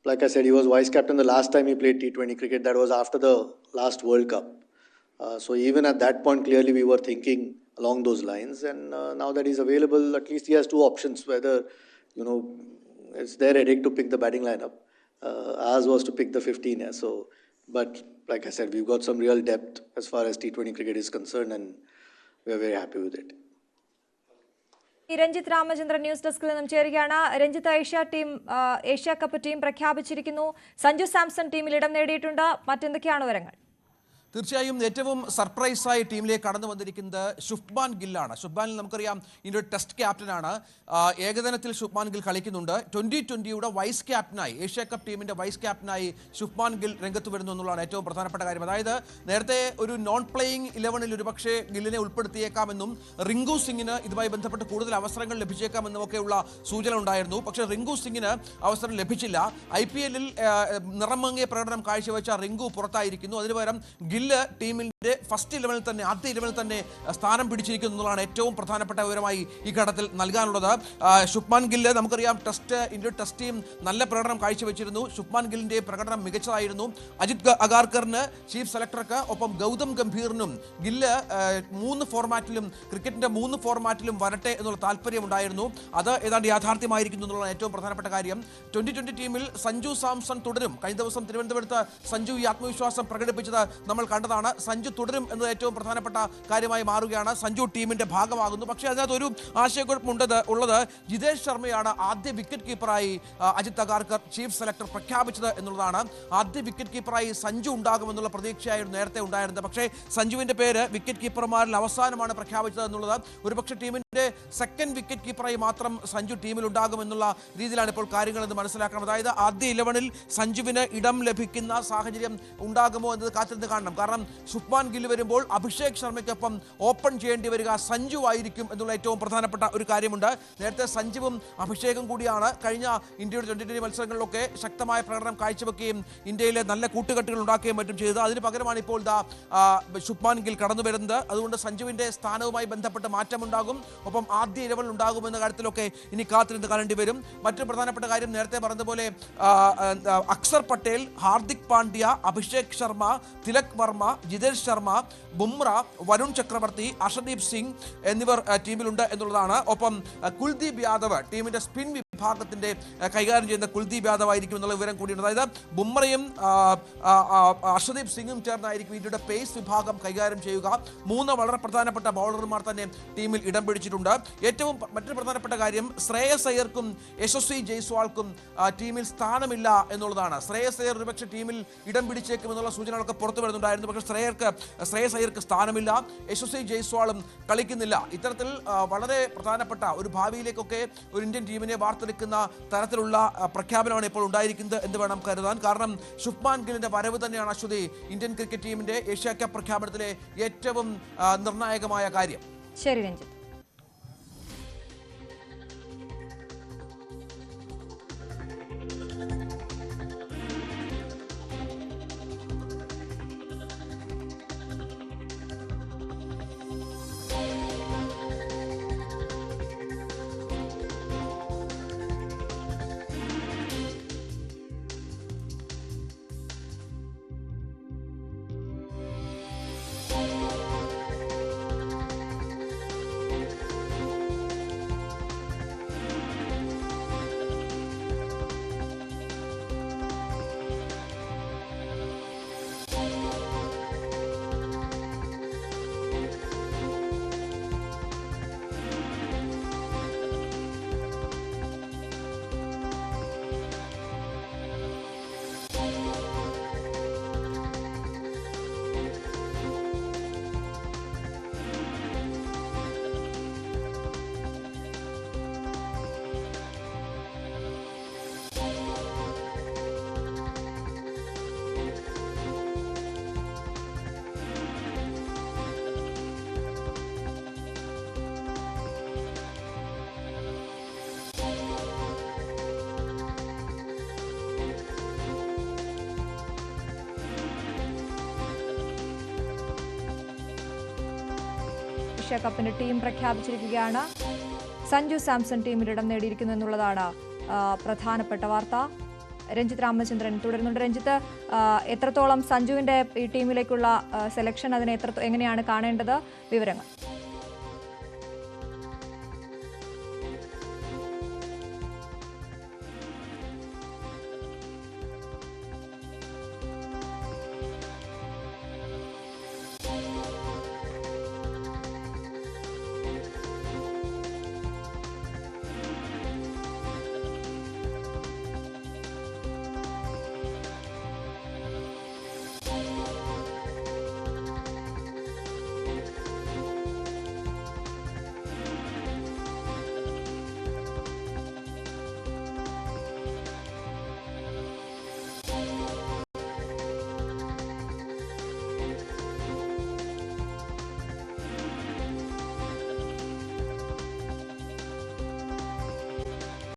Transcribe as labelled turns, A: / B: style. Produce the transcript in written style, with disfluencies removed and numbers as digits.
A: like I said, he was vice captain the last time he played T20 cricket. That was after the last World Cup. So even at that point, clearly we were thinking along those lines. And now that he's available, at least he has two options. Whether, it's their headache to pick the batting lineup. Ours was to pick the 15. Yeah. So, but like I said, we've got some real depth as far as T20 cricket is concerned, and we are very happy with it.
B: Ranjith Ramachandran news ഡെസ്കിൽ നിന്നും ചേരുകയാണ്. Ranjith, Asia cup team പ്രഖ്യാപിച്ചിരിക്കുന്നു. സഞ്ജു സാംസൺ ടീമിൽ ഇടം നേടിയിട്ടുണ്ട്. മറ്റെന്തൊക്കെയാണ് വിവരങ്ങൾ?
C: തീർച്ചയായും ഏറ്റവും സർപ്രൈസായി ടീമിലേക്ക് കടന്നു വന്നിരിക്കുന്നത് ശുഭ്മാൻ ഗില്ലാണ്. ശുഭ്മാനിൽ നമുക്കറിയാം ഇന്ത്യയുടെ ടെസ്റ്റ് ക്യാപ്റ്റനാണ്. ഏകദിനത്തിൽ ശുഭ്മാൻ ഗിൽ കളിക്കുന്നുണ്ട്. 2020യുടെ വൈസ് ക്യാപ്റ്റനായി, ഏഷ്യ കപ്പ് ടീമിൻ്റെ വൈസ് ക്യാപ്റ്റനായി ശുഭ്മാൻ ഗിൽ രംഗത്ത് വരുന്നു എന്നുള്ളതാണ് ഏറ്റവും പ്രധാനപ്പെട്ട കാര്യം. അതായത് നേരത്തെ ഒരു നോൺ പ്ലേയിങ് 11-ൽ ഒരുപക്ഷെ ഗില്ലിനെ ഉൾപ്പെടുത്തിയേക്കാമെന്നും റിങ്കു സിംഗിന് ഇതുമായി ബന്ധപ്പെട്ട് കൂടുതൽ അവസരങ്ങൾ ലഭിച്ചേക്കാമെന്നും ഒക്കെയുള്ള സൂചന ഉണ്ടായിരുന്നു. പക്ഷേ റിങ്കു സിംഗിന് അവസരം ലഭിച്ചില്ല. IPL-ൽ നിറമങ്ങിയ പ്രകടനം കാഴ്ചവെച്ച റിങ്കു പുറത്തായിരിക്കുന്നു. അതിനുപകരം ഗില്ല് ടീമിന്റെ ഫസ്റ്റ് 11-ൽ തന്നെ, ആദ്യ 11-ൽ തന്നെ സ്ഥാനം പിടിച്ചിരിക്കുന്നു എന്നുള്ളതാണ് ഏറ്റവും പ്രധാനപ്പെട്ട വിവരമായി ഈ ഘട്ടത്തിൽ നൽകാനുള്ളത്. ശുഭ്മാൻ ഗില്ല് നമുക്കറിയാം ഇന്ത്യയുടെ ടെസ്റ്റ് ടീം നല്ല പ്രകടനം കാഴ്ചവെച്ചിരുന്നു. ശുഭ്മാൻ ഗില്ലിന്റെ പ്രകടനം മികച്ചതായിരുന്നു. അജിത് അഗാർക്കറിന്, ചീഫ് സെലക്ടർക്ക്, ഒപ്പം ഗൗതം ഗംഭീറിനും ഗില്ല് ക്രിക്കറ്റിന്റെ 3 ഫോർമാറ്റിലും വരട്ടെ എന്നുള്ള താല്പര്യമുണ്ടായിരുന്നു. അത് ഏതാണ്ട് യാഥാർത്ഥ്യമായിരിക്കുന്നു എന്നുള്ളതാണ് ഏറ്റവും പ്രധാനപ്പെട്ട കാര്യം. 2020 ടീമിൽ സഞ്ജു സാംസൺ തുടരും. കഴിഞ്ഞ ദിവസം തിരുവനന്തപുരത്ത് സഞ്ജു ഈ ആത്മവിശ്വാസം പ്രകടിപ്പിച്ചത് നമ്മൾ കണ്ടതാണ്. സഞ്ജു തുടരും എന്നത് ഏറ്റവും പ്രധാനപ്പെട്ട കാര്യമായി മാറുകയാണ്. സഞ്ജു ടീമിന്റെ ഭാഗമാകുന്നു. പക്ഷേ അതിനകത്ത് ഒരു ആശയക്കുഴപ്പമുള്ളത് ജിതേഷ് ശർമ്മയാണ് ആദ്യ വിക്കറ്റ് കീപ്പറായി അജിത് അഗാർക്കർ ചീഫ് സെലക്ടർ പ്രഖ്യാപിച്ചത് എന്നുള്ളതാണ്. ആദ്യ വിക്കറ്റ് കീപ്പറായി സഞ്ജു ഉണ്ടാകുമെന്നുള്ള പ്രതീക്ഷയായിരുന്നു നേരത്തെ ഉണ്ടായിരുന്നത്. പക്ഷേ സഞ്ജുവിന്റെ പേര് വിക്കറ്റ് കീപ്പർമാരിൽ അവസാനമാണ് പ്രഖ്യാപിച്ചത് എന്നുള്ളത്. ഒരുപക്ഷെ ടീമിന്റെ സെക്കൻഡ് വിക്കറ്റ് കീപ്പറായി മാത്രം സഞ്ജു ടീമിൽ ഉണ്ടാകുമെന്നുള്ള രീതിയിലാണ് ഇപ്പോൾ കാര്യങ്ങളെന്ന് മനസ്സിലാക്കണം. അതായത് ആദ്യ 11-ൽ സഞ്ജുവിന് ഇടം ലഭിക്കുന്ന സാഹചര്യം ഉണ്ടാകുമോ എന്നത് കാത്തിരുന്ന് കാണണം. കാരണം ശുഭ്മാൻ ഗിൽ വരുമ്പോൾ അഭിഷേക് ശർമ്മയ്ക്കൊപ്പം ഓപ്പൺ ചെയ്യേണ്ടി വരിക സഞ്ജു ആയിരിക്കും എന്നുള്ള ഏറ്റവും പ്രധാനപ്പെട്ട ഒരു കാര്യമുണ്ട്. നേരത്തെ സഞ്ജുവും അഭിഷേകും കൂടിയാണ് കഴിഞ്ഞ ഇന്ത്യയുടെ 2020 മത്സരങ്ങളിലൊക്കെ ശക്തമായ പ്രകടനം കാഴ്ചവെക്കുകയും ഇന്ത്യയിലെ നല്ല കൂട്ടുകെട്ടുകൾ ഉണ്ടാക്കുകയും മറ്റും ചെയ്തത്. അതിന് പകരമാണ് ഇപ്പോൾ ശുഭ്മാൻ ഗിൽ കടന്നു വരുന്നത്. അതുകൊണ്ട് സഞ്ജുവിന്റെ സ്ഥാനവുമായി ബന്ധപ്പെട്ട് മാറ്റമുണ്ടാകും. ഒപ്പം ആദ്യ 11-ൽ ഉണ്ടാകുമെന്ന കാര്യത്തിലൊക്കെ ഇനി കാത്തിരുന്ന് കാണേണ്ടി വരും. മറ്റൊരു പ്രധാനപ്പെട്ട കാര്യം, നേരത്തെ പറഞ്ഞതുപോലെ അക്സർ പട്ടേൽ, ഹാർദിക് പാണ്ഡ്യ, അഭിഷേക് ശർമ്മ, തിലക് വർമ്മ, ജിതേഷ് ശർമ്മ, ബുംറ, വരുൺ ചക്രവർത്തി, അർഷദീപ് സിംഗ് എന്നിവർ ടീമിലുണ്ട് എന്നുള്ളതാണ്. ഒപ്പം കുൽദീപ് യാദവ്, ടീമിന്റെ സ്പിൻ വിഭാഗത്തിന്റെ കൈകാര്യം ചെയ്യുന്ന കുൽദീപ് യാദവ് ആയിരിക്കും എന്നുള്ള വിവരം കൂടിയുണ്ട്. അതായത് ബുംറയും അർഷദീപ് സിംഗും ചേർന്നായിരിക്കും ഇന്ത്യയുടെ പേസ് വിഭാഗം കൈകാര്യം ചെയ്യുക. 3 വളരെ പ്രധാനപ്പെട്ട ബൗളർമാർ തന്നെ ടീമിൽ ഇടം പിടിച്ചിട്ടുണ്ട്. മറ്റൊരു പ്രധാനപ്പെട്ട കാര്യം, ശ്രേയസ് അയ്യർക്കും യശസ്വി ജയ്സ്വാൾക്കും ടീമിൽ സ്ഥാനമില്ല എന്നുള്ളതാണ്. ശ്രേയസ് അയ്യർ ഒരുപക്ഷെ ടീമിൽ ഇടം പിടിച്ചേക്കുമെന്നുള്ള സൂചനകളൊക്കെ പുറത്തു വരുന്നുണ്ടായിരുന്നു. പക്ഷേ ശ്രേയസ് അയ്യർക്ക് സ്ഥാനമില്ല. യശസ്വി ജയ്സ്വാളും കളിക്കുന്നില്ല. ഇത്തരത്തിൽ വളരെ പ്രധാനപ്പെട്ട ഒരു ഭാവിയിലേക്കൊക്കെ ഒരു ഇന്ത്യൻ ടീമിനെ വാർത്തെടുക്കുന്ന തരത്തിലുള്ള പ്രഖ്യാപനമാണ് ഇപ്പോൾ ഉണ്ടായിരിക്കുന്നത് എന്ന് വേണം കരുതാൻ. കാരണം ശുഭ്മാൻ ഗില്ലിന്റെ വരവ് തന്നെയാണ് അശ്വതി ഇന്ത്യൻ ക്രിക്കറ്റ് ടീമിന്റെ ഏഷ്യ കപ്പ് പ്രഖ്യാപനത്തിലെ ഏറ്റവും നിർണായകമായ കാര്യം.
B: ശരി രഞ്ജിത്ത്. ഏഷ്യ കപ്പിന്റെ ടീം പ്രഖ്യാപിച്ചിരിക്കുകയാണ്. സഞ്ജു സാംസൺ ടീമിൽ ഇടം നേടിയിരിക്കുന്നു എന്നുള്ളതാണ് പ്രധാനപ്പെട്ട വാർത്ത. രഞ്ജിത്ത് രാമചന്ദ്രൻ തുടരുന്നുണ്ട്. രഞ്ജിത്ത്, എത്രത്തോളം സഞ്ജുവിന്റെ ഈ ടീമിലേക്കുള്ള സെലക്ഷൻ അതിനെ എങ്ങനെയാണ് കാണേണ്ടത്? വിവരങ്ങൾ.